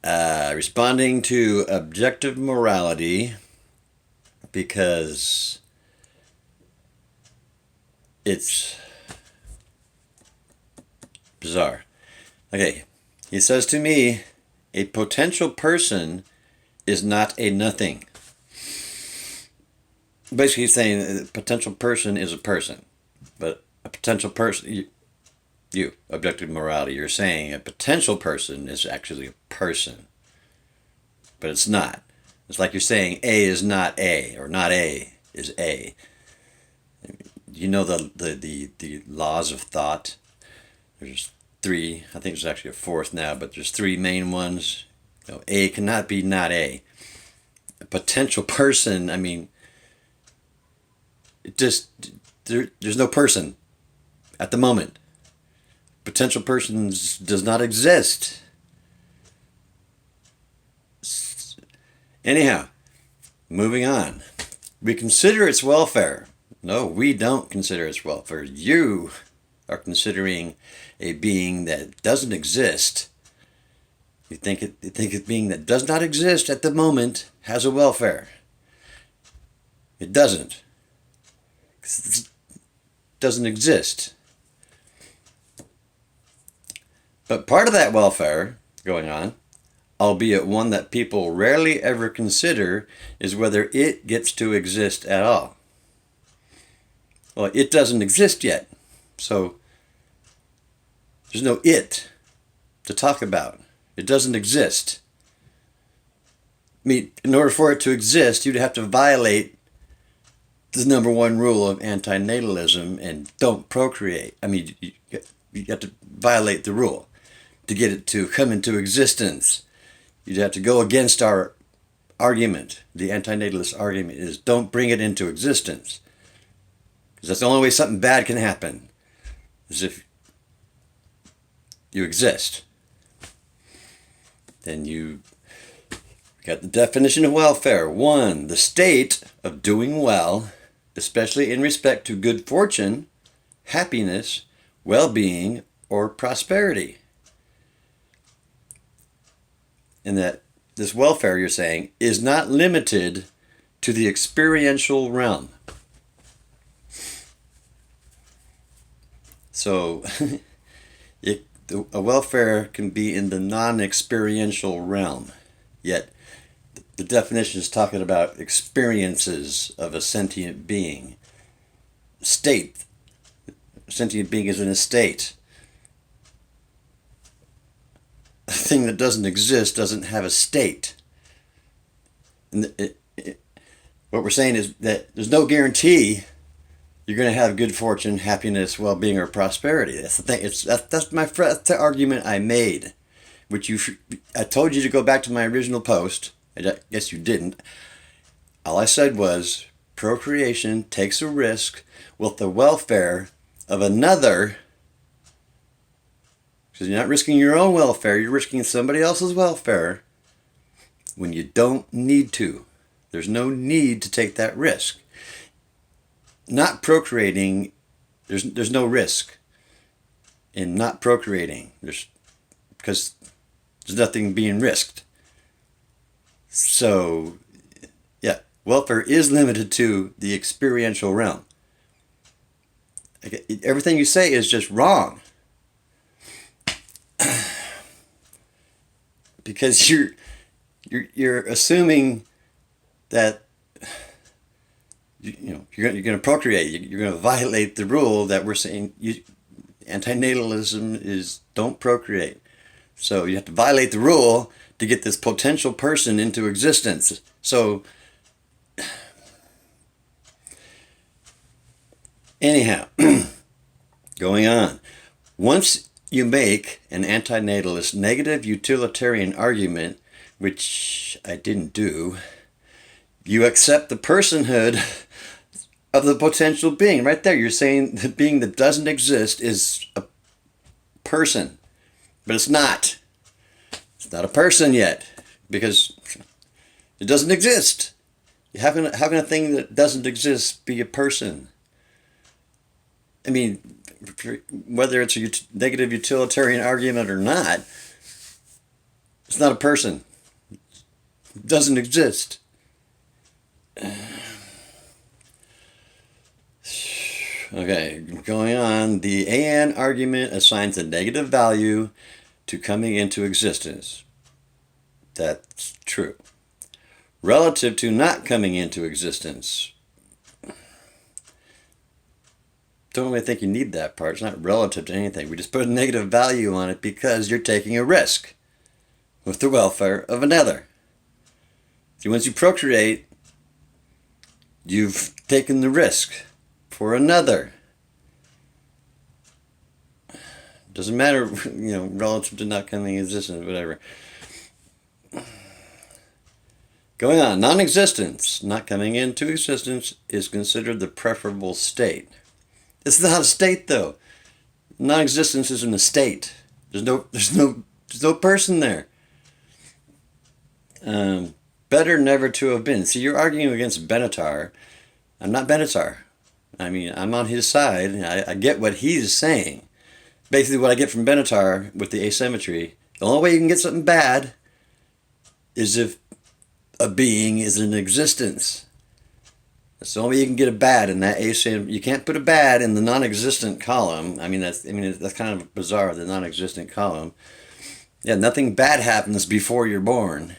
Responding to objective morality because it's bizarre. Okay, he says to me, a potential person is not a nothing. Basically, he's saying a potential person is a person, but a potential person, you objective morality, you're saying a potential person is actually a person, but it's not. It's like you're saying A is not A, or not A is A. You know the laws of thought. There's three. I think there's actually a fourth now, but there's three main ones. A cannot be not A. A potential person. I mean, it just there's no person at the moment. Potential persons does not exist. Anyhow, moving on. We consider its welfare. No, we don't consider its welfare. You are considering a being that doesn't exist. You think a being that does not exist at the moment has a welfare. It doesn't. It doesn't exist. But part of that welfare going on, albeit one that people rarely ever consider, is whether it gets to exist at all. Well, it doesn't exist yet. So there's no it to talk about. It doesn't exist. I mean, in order for it to exist, you'd have to violate the number one rule of antinatalism and don't procreate. I mean, you have to violate the rule to get it to come into existence. You'd have to go against our argument. The antinatalist argument is don't bring it into existence. Because that's the only way something bad can happen, is if you exist. Then you got the definition of welfare. 1, the state of doing well, especially in respect to good fortune, happiness, well-being, or prosperity. And that this welfare, you're saying, is not limited to the experiential realm. So a welfare can be in the non-experiential realm, yet the definition is talking about experiences of a sentient being. State. A sentient being is in a state. A thing that doesn't exist doesn't have a state. And what we're saying is that there's no guarantee you're going to have good fortune, happiness, well-being, or prosperity. That's the thing. That's the argument I made, which I told you to go back to my original post. I guess you didn't. All I said was procreation takes a risk with the welfare of another. Because you're not risking your own welfare, you're risking somebody else's welfare when you don't need to. There's no need to take that risk. Not procreating, there's no risk in not procreating. Because there's nothing being risked. So, yeah, welfare is limited to the experiential realm. Everything you say is just wrong. Because you're assuming that you're going to procreate. You're going to violate the rule that we're saying. Antinatalism is don't procreate. So you have to violate the rule to get this potential person into existence. So anyhow, going on. Once you make an antinatalist negative utilitarian argument, which I didn't do, you accept the personhood of the potential being. Right there, you're saying the being that doesn't exist is a person. But it's not. It's not a person yet, because it doesn't exist. How can a thing that doesn't exist be a person? I mean, whether it's a negative utilitarian argument or not, It's not a person. It doesn't exist. Okay, going on. The AN argument assigns a negative value to coming into existence. That's true. Relative to not coming into existence. Don't really think you need that part. It's not relative to anything. We just put a negative value on it because you're taking a risk with the welfare of another. See, once you procreate, you've taken the risk for another. Doesn't matter, relative to not coming into existence, whatever. Going on, non-existence, not coming into existence, is considered the preferable state. It's not a state, though. Non-existence isn't a state. There's no person there. Better never to have been. See, you're arguing against Benatar. I'm not Benatar. I mean, I'm on his side. I get what he's saying. Basically, what I get from Benatar with the asymmetry, the only way you can get something bad is if a being is in existence. That's the only way you can get a bad in that asymmetry. You can't put a bad in the non-existent column. That's kind of bizarre, the non-existent column. Yeah, nothing bad happens before you're born.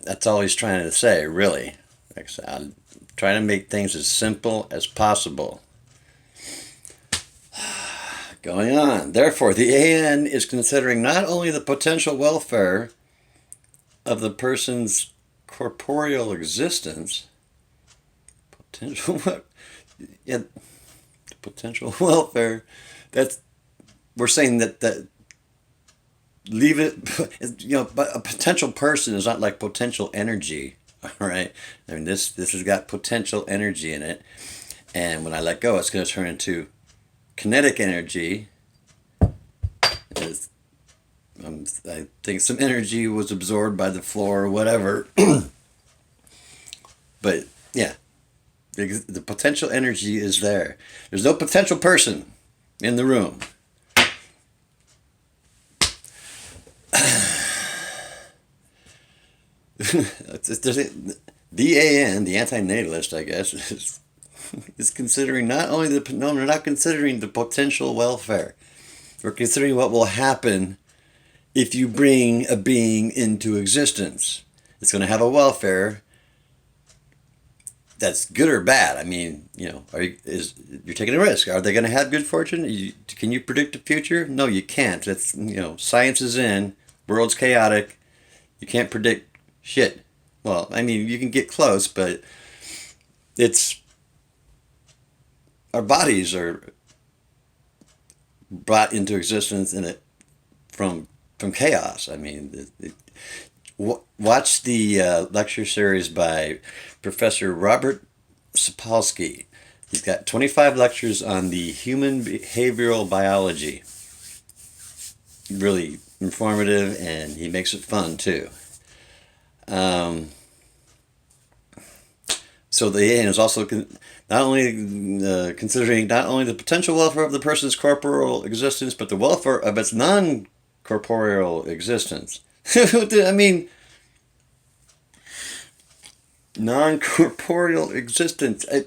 That's all he's trying to say, really. I'm trying to make things as simple as possible. Going on. Therefore, the AN is considering not only the potential welfare of the person's corporeal existence, potential welfare. We're saying that leave it. But a potential person is not like potential energy. All right. I mean, this has got potential energy in it, and when I let go, it's going to turn into kinetic energy. I think some energy was absorbed by the floor or whatever. But yeah, the potential energy is there. There's no potential person in the room. The AN, the anti-natalist, I guess, is considering not only we're not considering the potential welfare. We're considering what will happen if you bring a being into existence. It's going to have a welfare that's good or bad. I mean, you're taking a risk. Are they going to have good fortune? Can you predict the future? No, you can't. That's science is in. World's chaotic. You can't predict shit. Well, I mean, you can get close, but our bodies are brought into existence in it from chaos. I mean, watch the lecture series by Professor Robert Sapolsky. He's got 25 lectures on the human behavioral biology. Really informative, and he makes it fun too. So the AN is also not only considering not only the potential welfare of the person's corporeal existence, but the welfare of its non-corporeal existence. I mean, non-corporeal existence. I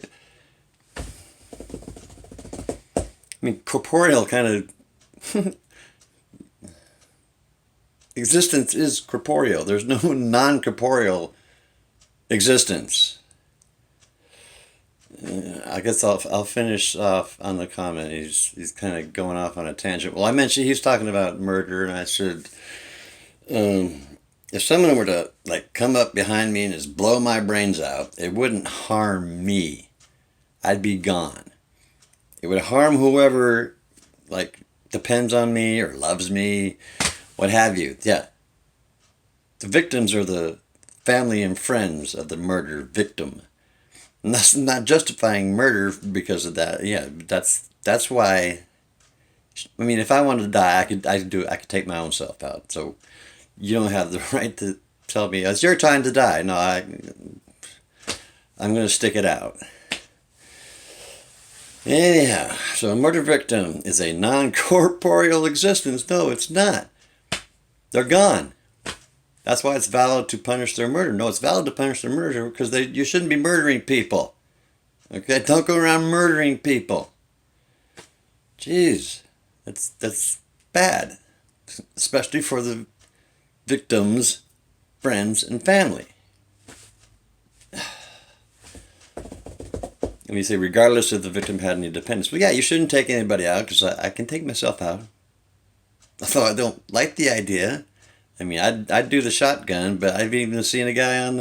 mean, corporeal kind of existence is corporeal. There's no non-corporeal existence. I guess I'll finish off on the comment. He's kind of going off on a tangent. Well, I mentioned he's talking about murder, and I said, if someone were to come up behind me and just blow my brains out, it wouldn't harm me. I'd be gone. It would harm whoever depends on me or loves me, what have you. Yeah. The victims are the family and friends of the murder victim. And that's not justifying murder because of that. Yeah, that's why. I mean, if I wanted to die, I could take my own self out. So you don't have the right to tell me it's your time to die. No, I'm going to stick it out. Anyhow, so a murder victim is a non-corporeal existence. No, it's not. They're gone. That's why it's valid to punish their murder. No, it's valid to punish their murder because you shouldn't be murdering people. Okay, don't go around murdering people. Jeez, that's bad, especially for the victims, friends, and family. And you say, regardless if the victim had any dependents. Well, yeah, you shouldn't take anybody out because I can take myself out. Although I don't like the idea. I mean, I'd do the shotgun, but I've even seen a guy on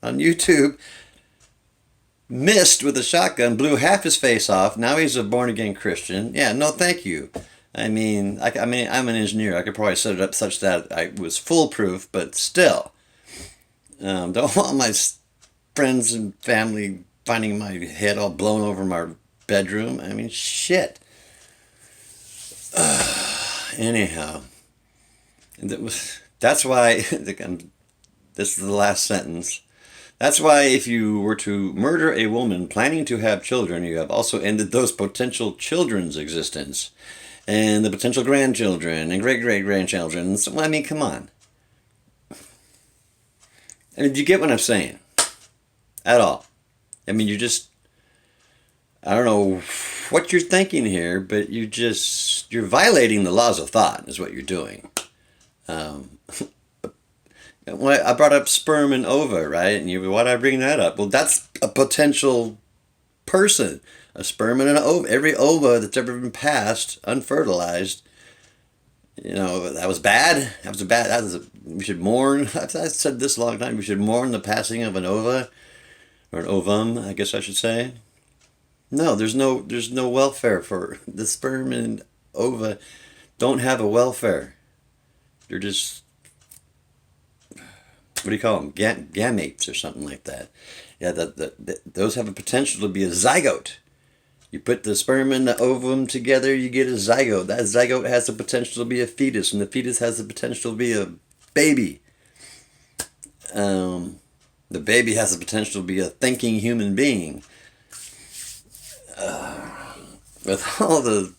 YouTube missed with a shotgun, blew half his face off. Now he's a born again Christian. Yeah, no, thank you. I mean, I'm an engineer. I could probably set it up such that I was foolproof, but still, don't want my friends and family finding my head all blown over my bedroom. I mean, shit. Anyhow, that's why. This is the last sentence. That's why if you were to murder a woman planning to have children, you have also ended those potential children's existence. And the potential grandchildren and great-great-grandchildren. So, I mean, come on. I mean, do you get what I'm saying? At all. I mean, I don't know what you're thinking here, but you're violating the laws of thought is what you're doing. I brought up sperm and ova, right? And why did I bring that up? Well, that's a potential person. A sperm and an ova. Every ova that's ever been passed, unfertilized, that was bad. We should mourn. I've said this a long time. We should mourn the passing of an ova, or an ovum, I guess I should say. No, there's no welfare for the sperm and ova. Don't have a welfare. They're just, what do you call them? Gametes or something like that. Yeah, those have a potential to be a zygote. You put the sperm and the ovum together, you get a zygote. That zygote has the potential to be a fetus, and the fetus has the potential to be a baby. The baby has the potential to be a thinking human being. With all the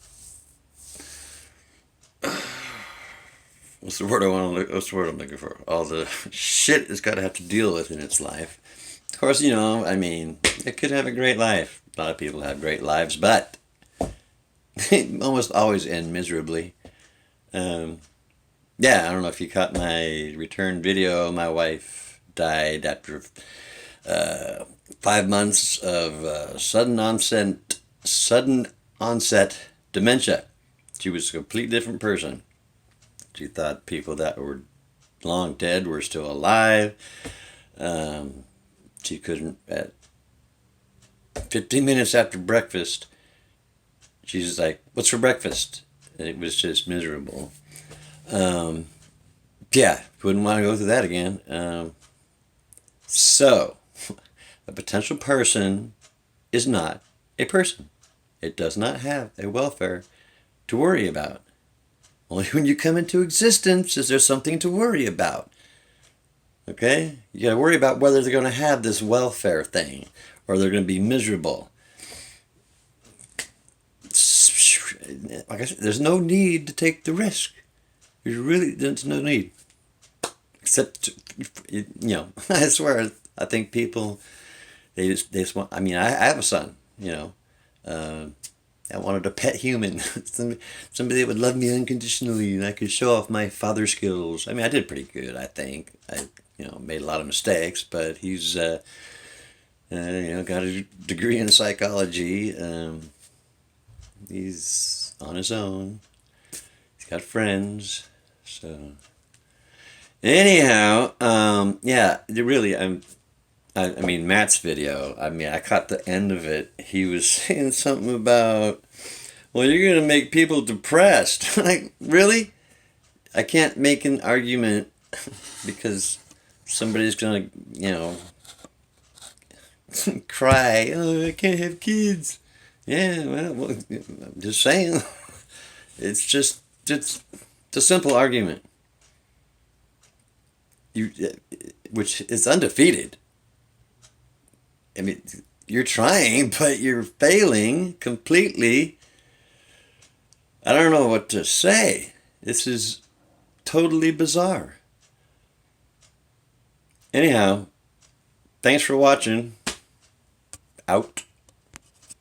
what's the word I'm looking for? All the shit it's got to have to deal with in its life. Of course, I mean, it could have a great life. A lot of people have great lives, but they almost always end miserably. Yeah, I don't know if you caught my return video. My wife died after 5 months of sudden onset dementia. She was a completely different person. She thought people that were long dead were still alive. She couldn't, at 15 minutes after breakfast, she's just like, "What's for breakfast?" And it was just miserable. Yeah, wouldn't want to go through that again. So, a potential person is not a person. It does not have a welfare to worry about. Only when you come into existence is there something to worry about. Okay? You got to worry about whether they're going to have this welfare thing or they're going to be miserable. Like I said, there's no need to take the risk. There's no need. Except, I swear, I think people, they just want, I mean, I have a son, I wanted a pet human. Somebody that would love me unconditionally and I could show off my father skills. I mean, I did pretty good, I think. I made a lot of mistakes, but he's, got a degree in psychology. He's on his own. He's got friends. So, anyhow, yeah, really, I mean, Matt's video, I caught the end of it. He was saying something about, well, you're going to make people depressed. Like, really? I can't make an argument because somebody's going to, cry, "Oh, I can't have kids." Yeah, well, I'm just saying. It's a simple argument. Which is undefeated. I mean, you're trying, but you're failing completely. I don't know what to say. This is totally bizarre. Anyhow, thanks for watching. Out.